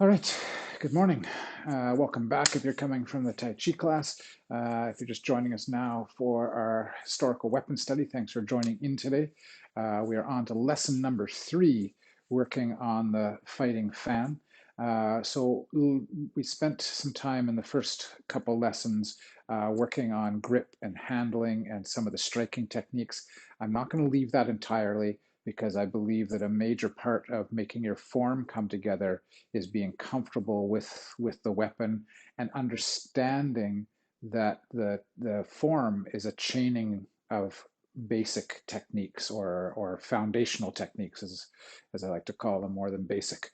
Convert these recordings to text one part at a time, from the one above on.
All right, good morning. Welcome back if you're coming from the Tai Chi class. If you're just joining us now for our historical weapon study, thanks for joining in today. We are on to lesson number 3, working on the fighting fan. We spent some time in the first couple lessons working on grip and handling and some of the striking techniques. I'm not going to leave that entirely because I believe that a major part of making your form come together is being comfortable with the weapon and understanding that the form is a chaining of basic techniques or foundational techniques, as I like to call them, more than basic.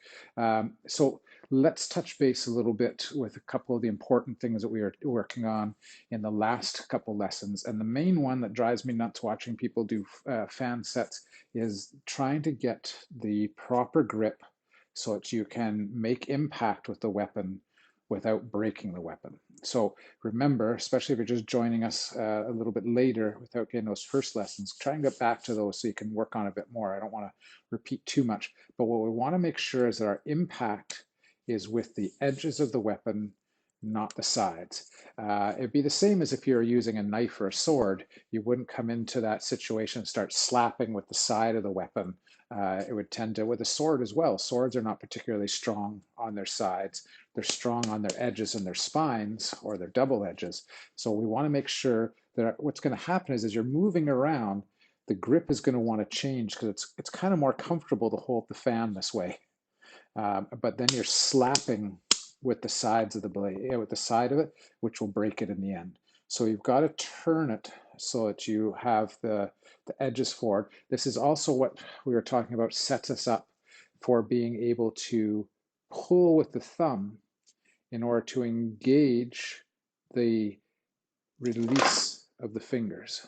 So let's touch base a little bit with a couple of the important things that we are working on in the last couple lessons. And the main one that drives me nuts watching people do fan sets is trying to get the proper grip so that you can make impact with the weapon without breaking the weapon. So remember, especially if you're just joining us a little bit later without getting those first lessons, try and get back to those so you can work on a bit more. I don't want to repeat too much, but what we want to make sure is that our impact is with the edges of the weapon, not the sides. It'd be the same as if you're using a knife or a sword. You wouldn't come into that situation and start slapping with the side of the weapon. It would tend to, with a sword as well, swords are not particularly strong on their sides. They're strong on their edges and their spines or their double edges. So we want to make sure that what's going to happen is as you're moving around, the grip is going to want to change because it's kind of more comfortable to hold the fan this way. But then you're slapping with the sides of the blade, with the side of it, which will break it in the end. So you've got to turn it so that you have the edges forward. This is also what we were talking about sets us up for being able to pull with the thumb in order to engage the release of the fingers.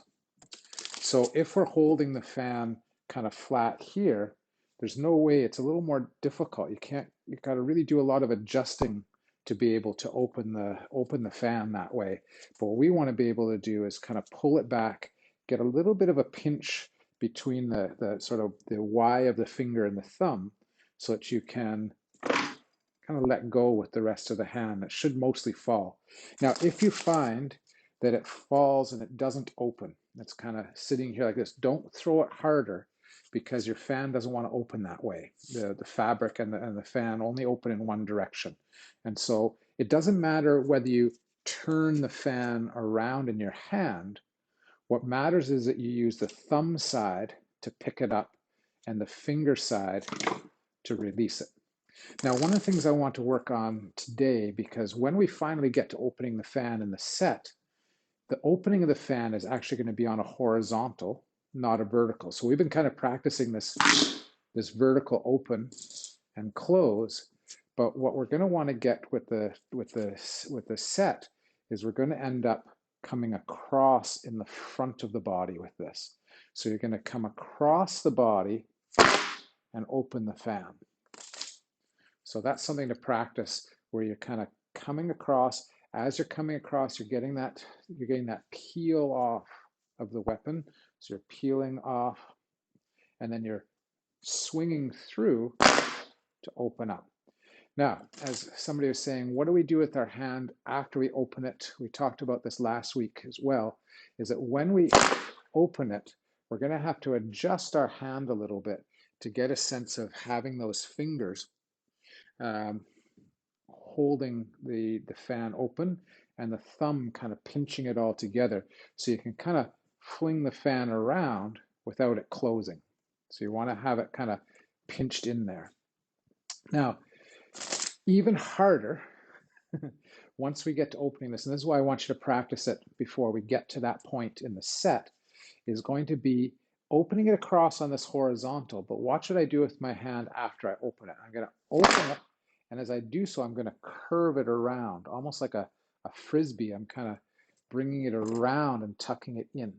So if we're holding the fan kind of flat here, there's no way, it's a little more difficult. You've got to really do a lot of adjusting to be able to open the fan that way. But what we want to be able to do is kind of pull it back, get a little bit of a pinch between the sort of the Y of the finger and the thumb so that you can kind of let go with the rest of the hand. It should mostly fall. Now, if you find that it falls and it doesn't open, it's kind of sitting here like this, don't throw it harder because your fan doesn't want to open that way. The fabric and the fan only open in one direction. And so it doesn't matter whether you turn the fan around in your hand. What matters is that you use the thumb side to pick it up and the finger side to release it. Now, one of the things I want to work on today, because when we finally get to opening the fan in the set, the opening of the fan is actually going to be on a horizontal, not a vertical. So we've been kind of practicing this vertical open and close, but what we're going to want to get with the set is we're going to end up coming across in the front of the body with this. So you're going to come across the body and open the fan. So that's something to practice where you're kind of coming across. As you're coming across, you're getting that peel off of the weapon. So you're peeling off and then you're swinging through to open up. Now, as somebody was saying, what do we do with our hand after we open it? We talked about this last week as well, is that when we open it, we're going to have to adjust our hand a little bit to get a sense of having those fingers holding the fan open and the thumb kind of pinching it all together so you can kind of fling the fan around without it closing. So you want to have it kind of pinched in there. Now, even harder, once we get to opening this, and this is why I want you to practice it before we get to that point in the set, is going to be opening it across on this horizontal, but watch what I do with my hand after I open it. I'm going to open it, and as I do so, I'm going to curve it around, almost like a frisbee. I'm kind of bringing it around and tucking it in.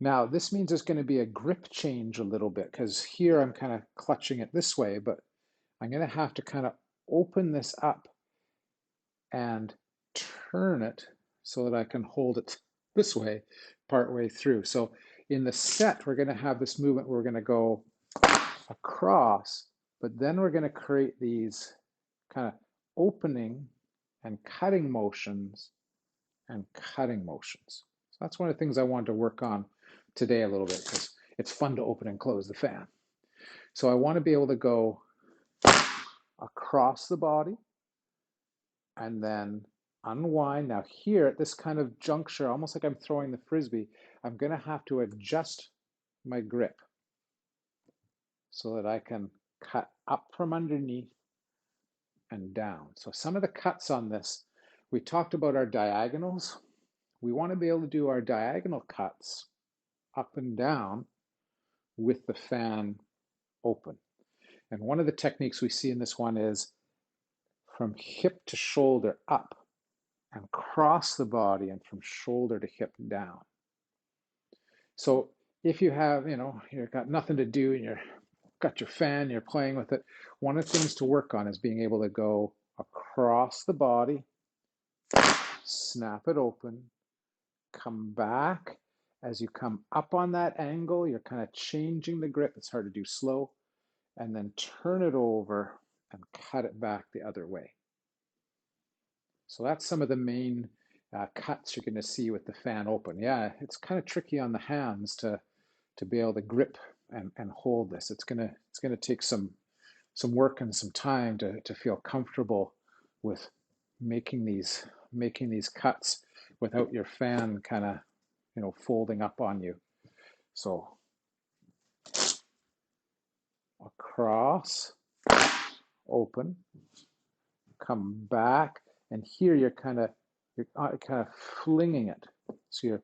Now, this means there's going to be a grip change a little bit, because here I'm kind of clutching it this way, but I'm going to have to kind of open this up and turn it so that I can hold it this way part way through. So in the set, we're going to have this movement where we're going to go across, but then we're going to create these kind of opening and cutting motions and cutting motions. So that's one of the things I wanted to work on today a little bit because it's fun to open and close the fan. So I want to be able to go across the body and then unwind. Now here at this kind of juncture, almost like I'm throwing the frisbee, I'm going to have to adjust my grip so that I can cut up from underneath and down. So some of the cuts on this, we talked about our diagonals. We want to be able to do our diagonal cuts up and down with the fan open. And one of the techniques we see in this one is from hip to shoulder up and cross the body and from shoulder to hip down. So if you have, you've got nothing to do and you've got your fan, you're playing with it, one of the things to work on is being able to go across the body, snap it open, come back. As you come up on that angle, you're kind of changing the grip. It's hard to do slow. And then turn it over and cut it back the other way. So that's some of the main cuts you're going to see with the fan open. Yeah, it's kind of tricky on the hands to be able to grip and hold this. It's gonna take some work and some time to feel comfortable with making these cuts without your fan kind of folding up on you. So across, open, come back, and here you're kind of flinging it. So you're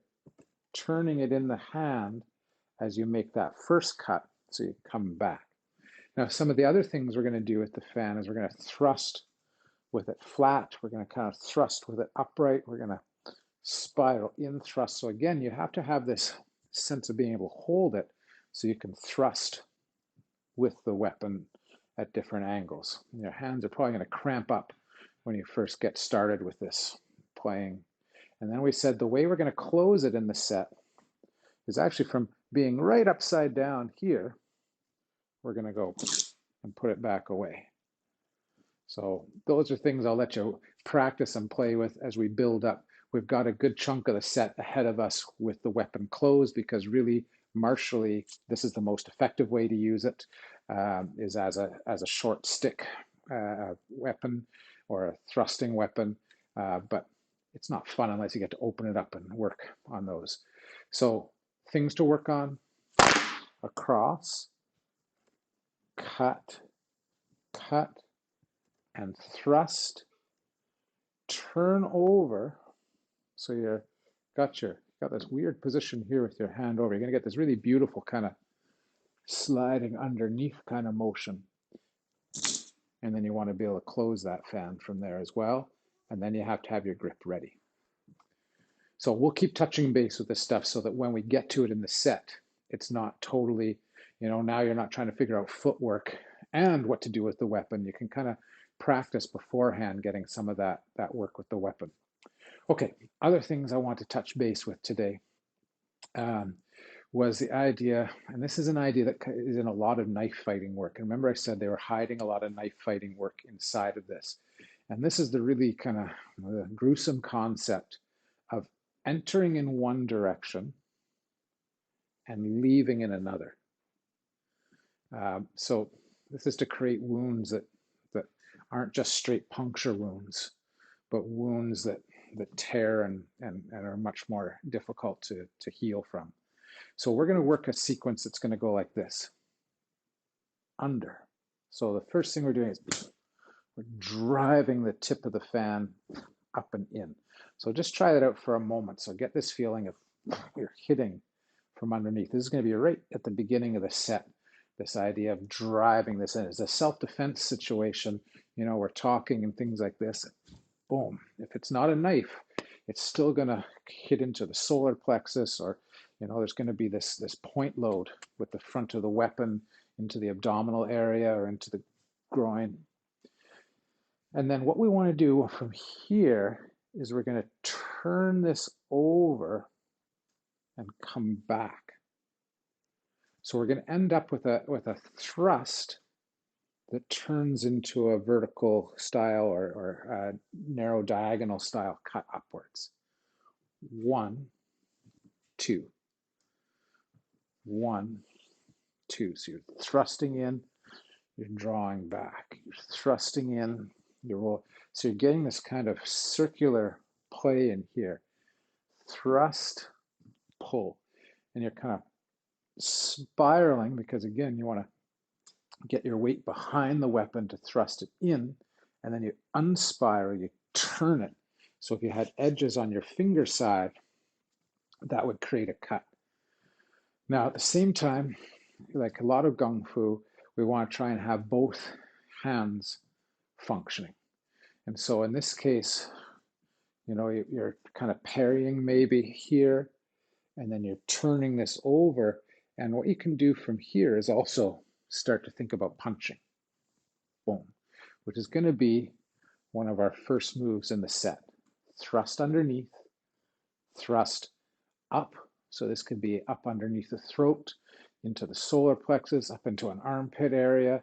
turning it in the hand as you make that first cut, so you come back. Now, some of the other things we're going to do with the fan is we're going to thrust with it flat. We're going to kind of thrust with it upright. We're going to spiral in thrust. So again, you have to have this sense of being able to hold it so you can thrust with the weapon at different angles. And your hands are probably going to cramp up when you first get started with this playing. And then we said the way we're going to close it in the set is actually from being right upside down here, we're going to go and put it back away. So those are things I'll let you practice and play with as we build up. We've got a good chunk of the set ahead of us with the weapon closed because really martially, this is the most effective way to use it, is as a short stick weapon or a thrusting weapon, but it's not fun unless you get to open it up and work on those. So things to work on: across, cut, cut, and thrust, turn over. So you've got this weird position here with your hand over. You're going to get this really beautiful kind of sliding underneath kind of motion. And then you want to be able to close that fan from there as well. And then you have to have your grip ready. So we'll keep touching base with this stuff so that when we get to it in the set, it's not totally, now you're not trying to figure out footwork and what to do with the weapon. You can kind of practice beforehand getting some of that work with the weapon. Okay, other things I want to touch base with today was the idea, and this is an idea that is in a lot of knife fighting work. And remember I said they were hiding a lot of knife fighting work inside of this. And this is the really kind of the gruesome concept of entering in one direction and leaving in another. So this is to create wounds that aren't just straight puncture wounds, but wounds that tear and are much more difficult to heal from. So we're going to work a sequence that's going to go like this. Under. So the first thing we're doing is we're driving the tip of the fan up and in. So just try that out for a moment. So get this feeling of you're hitting from underneath. This is going to be right at the beginning of the set. This idea of driving this in. It's a self-defense situation. We're talking and things like this. Boom. If it's not a knife, it's still going to hit into the solar plexus, or there's going to be this point load with the front of the weapon into the abdominal area or into the groin. And then what we want to do from here is we're going to turn this over and come back. So we're going to end up with a thrust that turns into a vertical style or a narrow diagonal style cut upwards. 1, 2, 1, 2. So you're thrusting in, you're drawing back, you're thrusting in, you roll. So you're getting this kind of circular play in here. Thrust, pull, and you're kind of spiraling because again, you want to get your weight behind the weapon to thrust it in, and then you unspiral, you turn it. So if you had edges on your finger side, that would create a cut. Now at the same time, like a lot of Kung Fu, we want to try and have both hands functioning. And so in this case, you're kind of parrying maybe here, and then you're turning this over. And what you can do from here is also start to think about punching. Boom, which is going to be one of our first moves in the set. Thrust underneath, thrust up. So this could be up underneath the throat, into the solar plexus, up into an armpit area,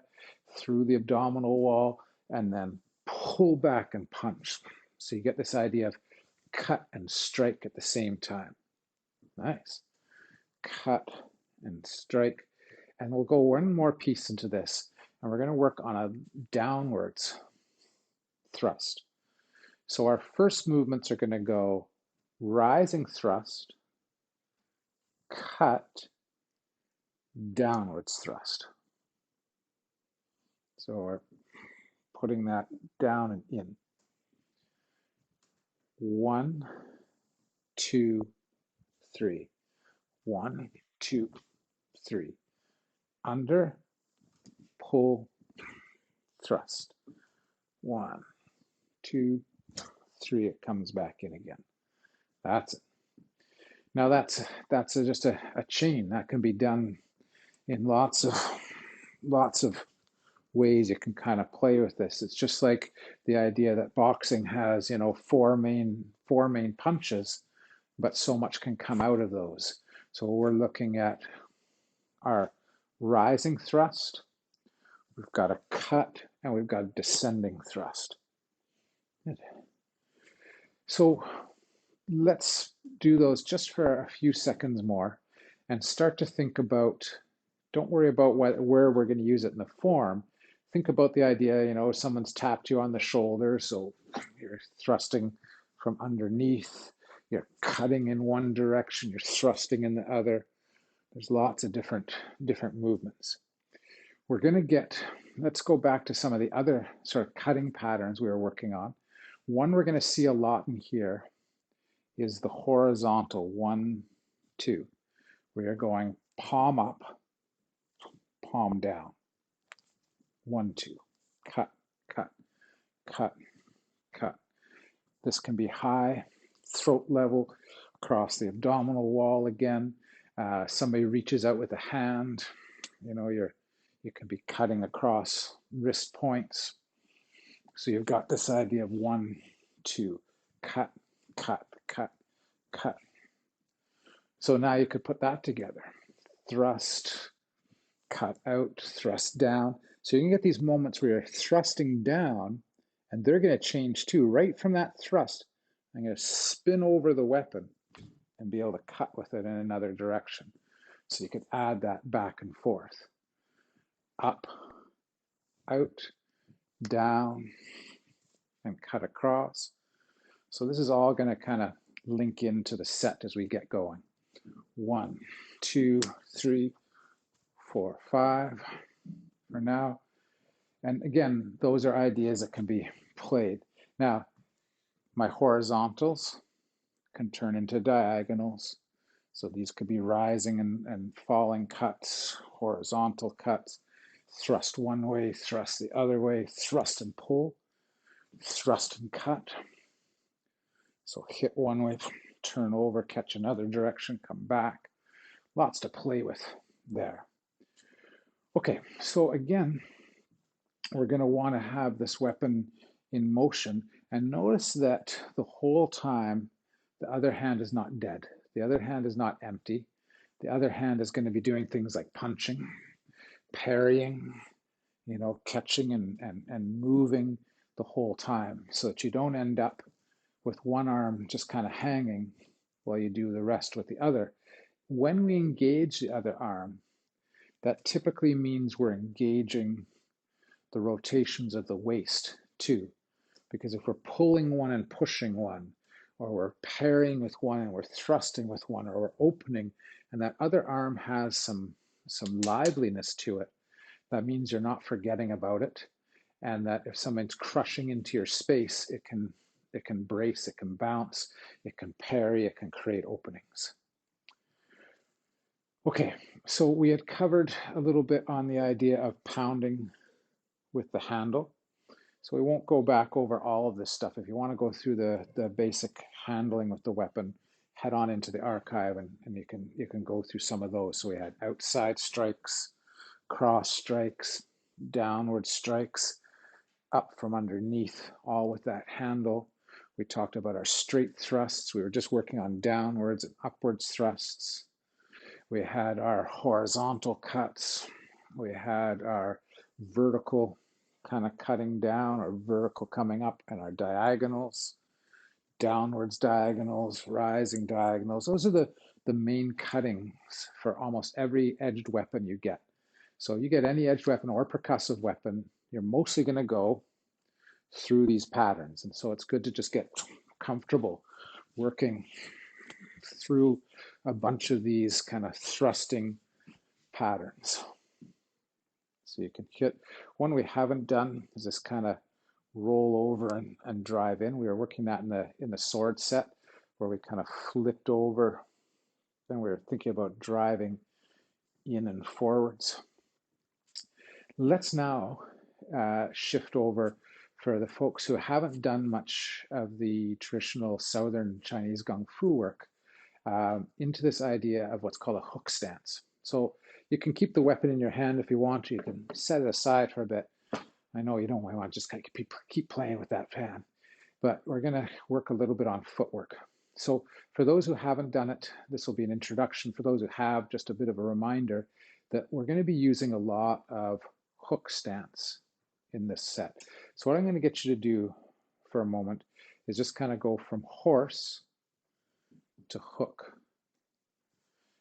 through the abdominal wall, and then pull back and punch. So you get this idea of cut and strike at the same time. Nice. Cut and strike. And we'll go one more piece into this, and we're going to work on a downwards thrust. So our first movements are going to go rising thrust, cut, downwards thrust. So we're putting that down and in. 1, 2, 3. 1, 2, 3. Under, pull, thrust. 1, 2, 3. It comes back in again. That's it. Now that's just a chain that can be done in lots of ways. You can kind of play with this. It's just like the idea that boxing has, four main punches, but so much can come out of those. So we're looking at our rising thrust, we've got a cut, and we've got a descending thrust. So let's do those just for a few seconds more and start to think about, don't worry about where we're going to use it in the form. Think about the idea, someone's tapped you on the shoulder, so you're thrusting from underneath, you're cutting in one direction, you're thrusting in the other. There's lots of different movements. We're going to let's go back to some of the other sort of cutting patterns we were working on. One we're going to see a lot in here is the horizontal 1, 2. We are going palm up, palm down. 1, 2. Cut, cut, cut, cut. This can be high, throat level, across the abdominal wall again. Somebody reaches out with a hand. You can be cutting across wrist points. So you've got this idea of 1, 2, cut, cut, cut, cut. So now you could put that together. Thrust, cut out, thrust down. So you can get these moments where you're thrusting down, and they're going to change too. Right from that thrust, I'm going to spin over the weapon and be able to cut with it in another direction. So you could add that back and forth. Up, out, down, and cut across. So this is all going to kind of link into the set as we get going. 1, 2, 3, 4, 5 for now. And again, those are ideas that can be played. Now, my horizontals can turn into diagonals. So these could be rising and falling cuts, horizontal cuts, thrust one way, thrust the other way, thrust and pull, thrust and cut. So hit one way, turn over, catch another direction, come back. Lots to play with there. Okay, so again, we're going to want to have this weapon in motion, and notice that the whole time the other hand is not dead. The other hand is not empty. The other hand is going to be doing things like punching, parrying, catching and moving the whole time so that you don't end up with one arm just kind of hanging while you do the rest with the other. When we engage the other arm, that typically means we're engaging the rotations of the waist too. Because if we're pulling one and pushing one, or we're parrying with one and we're thrusting with one, or we're opening, and that other arm has some liveliness to it, that means you're not forgetting about it, and that if something's crushing into your space, it can brace, it can bounce, it can parry, it can create openings. Okay, so we had covered a little bit on the idea of pounding with the handle. So we won't go back over all of this stuff. If you want to go through the basic handling with the weapon, head on into the archive and you can go through some of those. So we had outside strikes, cross strikes, downward strikes, up from underneath, all with that handle. We talked about our straight thrusts. We were just working on downwards and upwards thrusts. We had our horizontal cuts. We had our vertical kind of cutting down, or vertical coming up, and our diagonals, downwards diagonals, rising diagonals. Those are the main cuttings for almost every edged weapon you get. So you get any edged weapon or percussive weapon, you're mostly going to go through these patterns. And so it's good to just get comfortable working through a bunch of these kind of thrusting patterns. So you can hit. One we haven't done is this kind of roll over and drive in. We were working that in the sword set where we kind of flipped over. Then we were thinking about driving in and forwards. Let's now shift over for the folks who haven't done much of the traditional Southern Chinese Kung Fu work into this idea of what's called a hook stance. So you can keep the weapon in your hand if you want to. You can set it aside for a bit. I know you don't want to just kind of keep playing with that fan, but we're going to work a little bit on footwork. So for those who haven't done it, this will be an introduction. For those who have, just a bit of a reminder that we're going to be using a lot of hook stance in this set. So what I'm going to get you to do for a moment is just kind of go from horse to hook.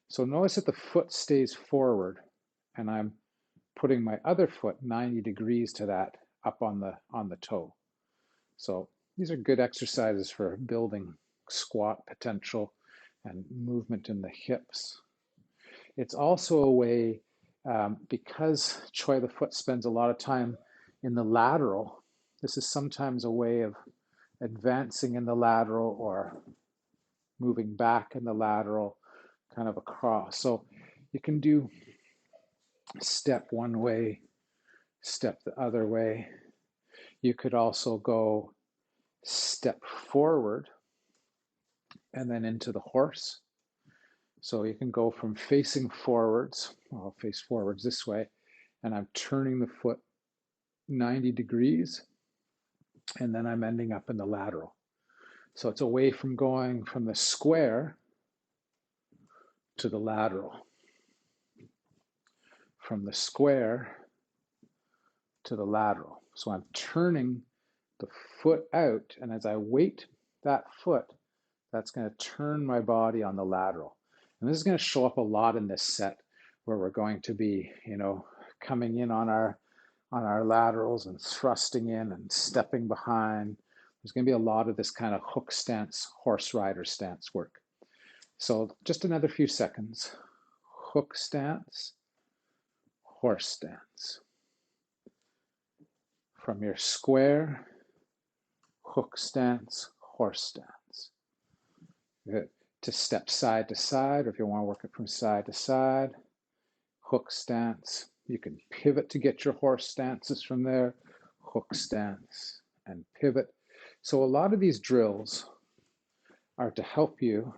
So notice that the foot stays forward and I'm putting my other foot 90 degrees to that up on the toe. So these are good exercises for building squat potential and movement in the hips. It's also a way, because Choi the foot spends a lot of time in the lateral, this is sometimes a way of advancing in the lateral or moving back in the lateral, kind of across. So you can do step one way, step the other way. You could also go step forward and then into the horse. So you can go from facing forwards, I'll face forwards this way, and I'm turning the foot 90 degrees, and then I'm ending up in the lateral. So it's away from going from the square to the lateral, from the square to the lateral. So I'm turning the foot out, and as I weight that foot, that's going to turn my body on the lateral. And this is going to show up a lot in this set where we're going to be, coming in on our laterals and thrusting in and stepping behind. There's going to be a lot of this kind of hook stance, horse rider stance work. So just another few seconds. Hook stance, horse stance. From your square, hook stance, horse stance. To step side to side, or if you want to work it from side to side, hook stance. You can pivot to get your horse stances from there, hook stance and pivot. So a lot of these drills are to help you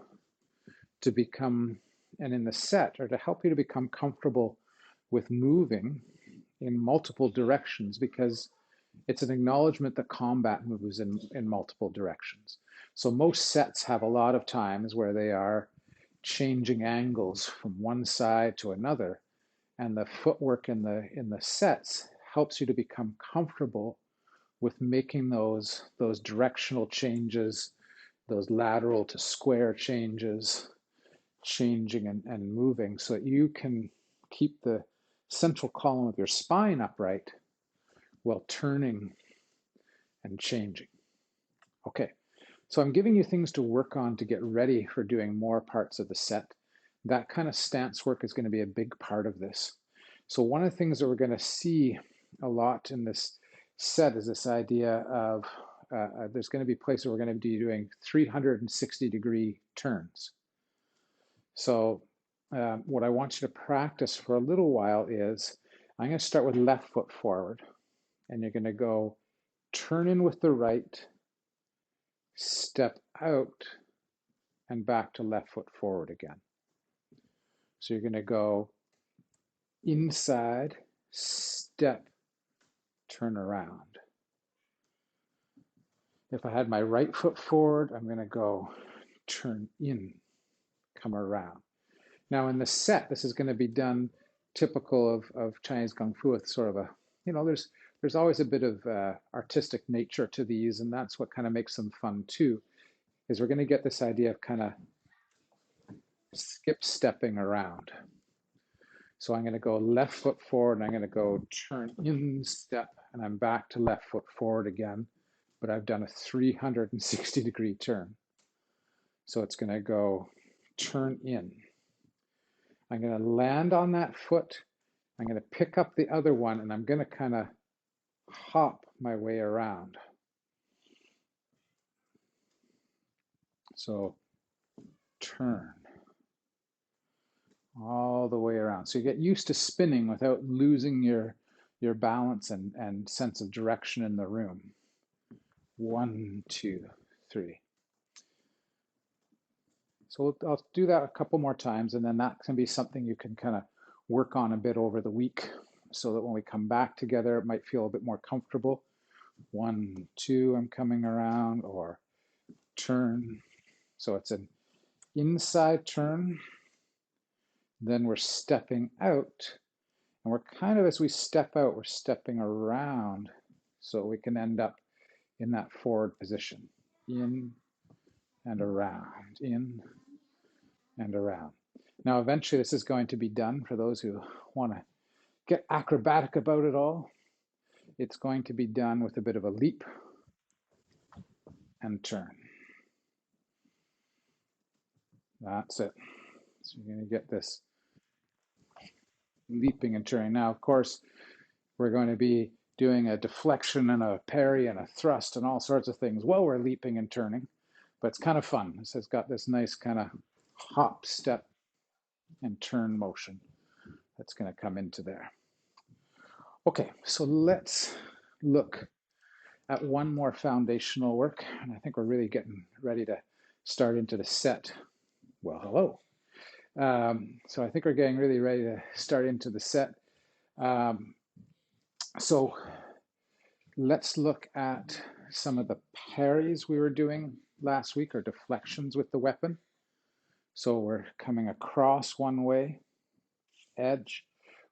to become, and in the set, are to help you to become comfortable with moving in multiple directions, because it's an acknowledgement that combat moves in multiple directions. So most sets have a lot of times where they are changing angles from one side to another, and the footwork in the sets helps you to become comfortable with making those directional changes, those lateral to square changes, changing and moving so that you can keep the central column of your spine upright while turning and changing. Okay, so I'm giving you things to work on to get ready for doing more parts of the set. That kind of stance work is going to be a big part of this. So one of the things that we're going to see a lot in this set is this idea of there's going to be places we're going to be doing 360-degree turns. So what I want you to practice for a little while is I'm going to start with left foot forward, and you're going to go turn in with the right, step out, and back to left foot forward again. So you're going to go inside, step, turn around. If I had my right foot forward, I'm going to go turn in, come around. Now in the set, this is going to be done typical of Chinese Kung Fu with sort of a, there's always a bit of artistic nature to these, and that's what kind of makes them fun too, is we're going to get this idea of kind of skip stepping around. So I'm going to go left foot forward, and I'm going to go turn in, step, and I'm back to left foot forward again, but I've done a 360-degree turn. So it's going to go turn in. I'm going to land on that foot. I'm going to pick up the other one, and I'm going to kind of hop my way around. So turn all the way around. So you get used to spinning without losing your balance and sense of direction in the room. 1, 2, 3. So I'll do that a couple more times, and then that can be something you can kind of work on a bit over the week so that when we come back together, it might feel a bit more comfortable. 1, 2, I'm coming around, or turn. So it's an inside turn. Then we're stepping out, and we're kind of, as we step out, we're stepping around so we can end up in that forward position. In and around, in and around. Now, eventually this is going to be done for those who want to get acrobatic about it all. It's going to be done with a bit of a leap and turn. That's it. So you're going to get this leaping and turning. Now, of course, we're going to be doing a deflection and a parry and a thrust and all sorts of things while we're leaping and turning, but it's kind of fun. This has got this nice kind of hop, step, and turn motion that's going to come into there. Okay, so let's look at one more foundational work, and I think we're really getting ready to start into the set. Well, hello. So I think we're getting really ready to start into the set. So let's look at some of the parries we were doing last week, or deflections with the weapon. So we're coming across one way, edge.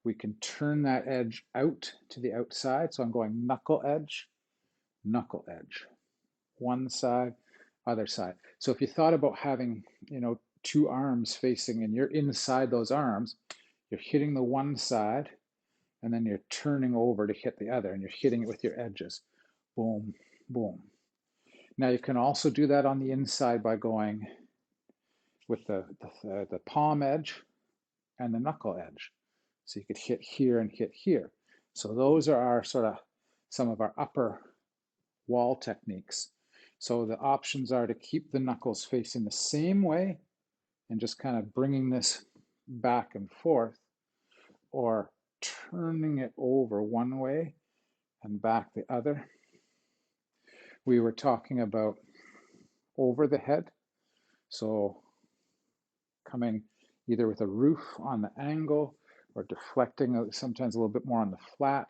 We can turn that edge out to the outside. So I'm going knuckle edge, one side, other side. So if you thought about having, two arms facing and you're inside those arms, you're hitting the one side and then you're turning over to hit the other, and you're hitting it with your edges. Boom, boom. Now you can also do that on the inside by going with the palm edge and the knuckle edge. So you could hit here and hit here. So those are our some of our upper wall techniques. So the options are to keep the knuckles facing the same way and just kind of bringing this back and forth, or turning it over one way and back the other. We were talking about over the head. So coming either with a roof on the angle or deflecting sometimes a little bit more on the flat.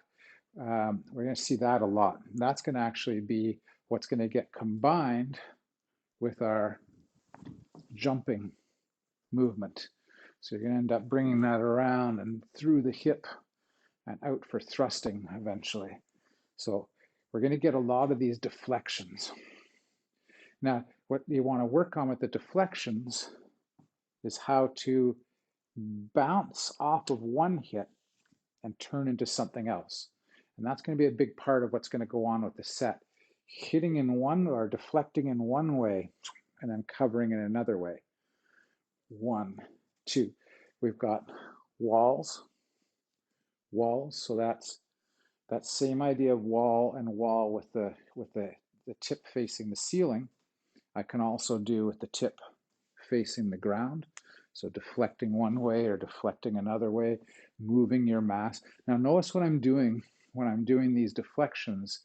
We're going to see that a lot. That's going to actually be what's going to get combined with our jumping movement. So you're going to end up bringing that around and through the hip and out for thrusting eventually. So we're going to get a lot of these deflections. Now, what you want to work on with the deflections is how to bounce off of one hit and turn into something else. And that's going to be a big part of what's going to go on with the set. Hitting in one or deflecting in one way and then covering in another way. 1, 2. We've got walls, so that's that same idea of wall and wall with the tip facing the ceiling. I can also do with the tip facing the ground. So deflecting one way or deflecting another way, moving your mass. Now notice what I'm doing when I'm doing these deflections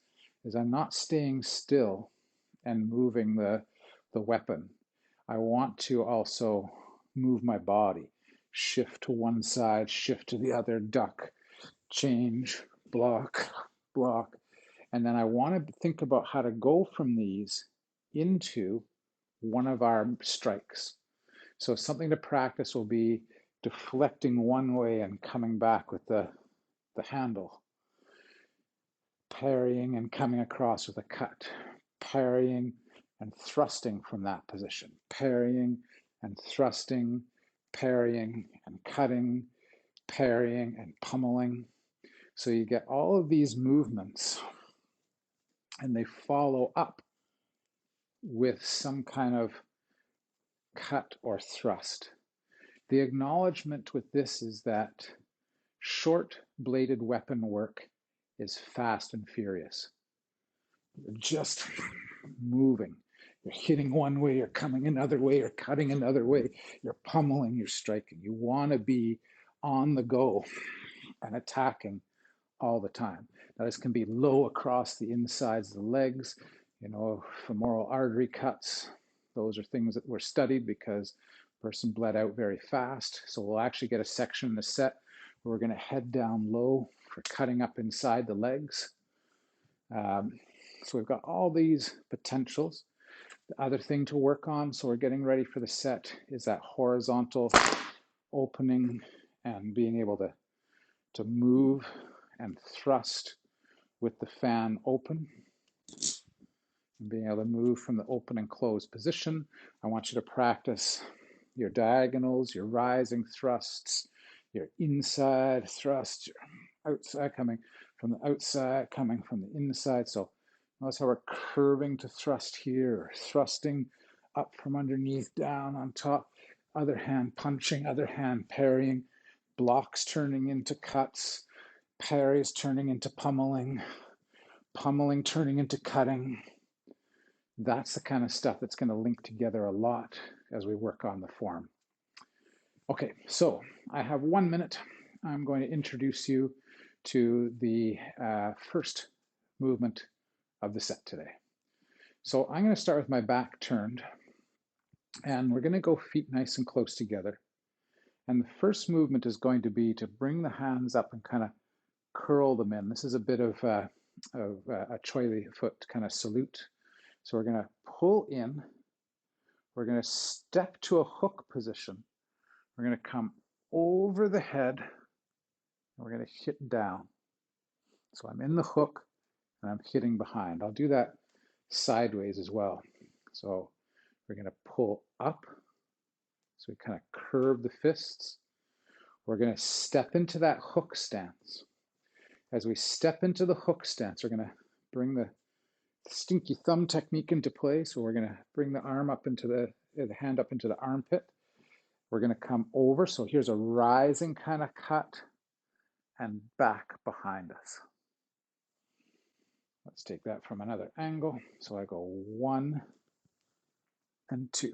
is I'm not staying still and moving the weapon. I want to also move my body, shift to one side, shift to the other, duck, change, block, block. And then I want to think about how to go from these into one of our strikes. So something to practice will be deflecting one way and coming back with the handle, parrying and coming across with a cut, parrying and thrusting from that position, parrying and thrusting, parrying and cutting, parrying and pummeling. So you get all of these movements and they follow up with some kind of cut or thrust. The acknowledgement with this is that short bladed weapon work is fast and furious. You're just moving. You're hitting one way, you're coming another way, you're cutting another way, you're pummeling, you're striking. You want to be on the go and attacking all the time. Now this can be low across the insides of the legs, femoral artery cuts. Those are things that were studied because the person bled out very fast. So we'll actually get a section in the set where we're going to head down low for cutting up inside the legs. So we've got all these potentials. The other thing to work on, so we're getting ready for the set, is that horizontal opening and being able to move and thrust with the fan open. And being able to move from the open and closed position. I want you to practice your diagonals, your rising thrusts, your inside thrust, your outside coming from the outside, coming from the inside. So notice how we're curving to thrust here, thrusting up from underneath, down on top, other hand punching, other hand parrying, blocks turning into cuts, parries turning into pummeling, pummeling turning into cutting. That's the kind of stuff that's going to link together a lot as we work on the form. Okay, so I have 1 minute. I'm going to introduce you to the first movement of the set today. So I'm going to start with my back turned, and we're going to go feet nice and close together. And the first movement is going to be to bring the hands up and kind of curl them in. This is a bit of a choily foot kind of salute. So we're going to pull in, we're going to step to a hook position, we're going to come over the head, and we're going to hit down. So I'm in the hook and I'm hitting behind. I'll do that sideways as well. So we're going to pull up, so we kind of curve the fists. We're going to step into that hook stance. As we step into the hook stance, we're going to bring the stinky thumb technique into play. So we're going to bring the arm up into the hand up into the armpit. We're going to come over. So here's a rising kind of cut and back behind us. Let's take that from another angle. So I go 1 and 2.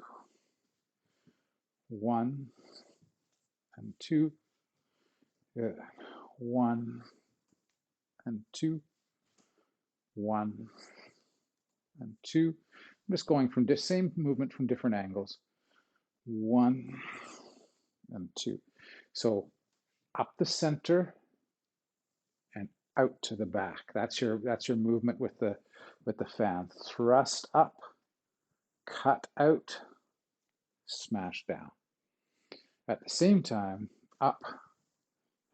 1 and 2. Good. 1 and 2. 1 and 2. I'm just going from the same movement from different angles. 1 and 2. So up the center and out to the back. That's your movement with the fan. Thrust up, cut out, smash down. At the same time, up,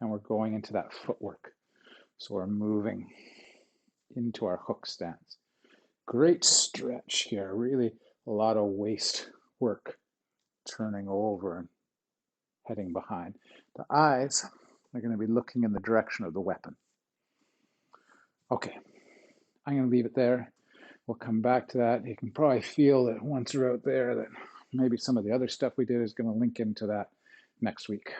and we're going into that footwork. So we're moving into our hook stance. Great stretch here, really a lot of waist work, turning over and heading behind. The eyes are going to be looking in the direction of the weapon. Okay, I'm going to leave it there. We'll come back to that. You can probably feel that once we're out there that maybe some of the other stuff we did is going to link into that next week.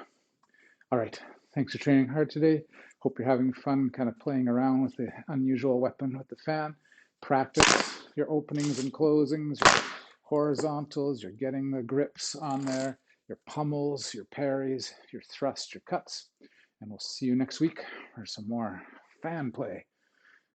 All right, thanks for training hard today. Hope you're having fun kind of playing around with the unusual weapon with the fan. Practice your openings and closings, your horizontals, you're getting the grips on there, your pummels, your parries, your thrusts, your cuts. And we'll see you next week for some more fan play.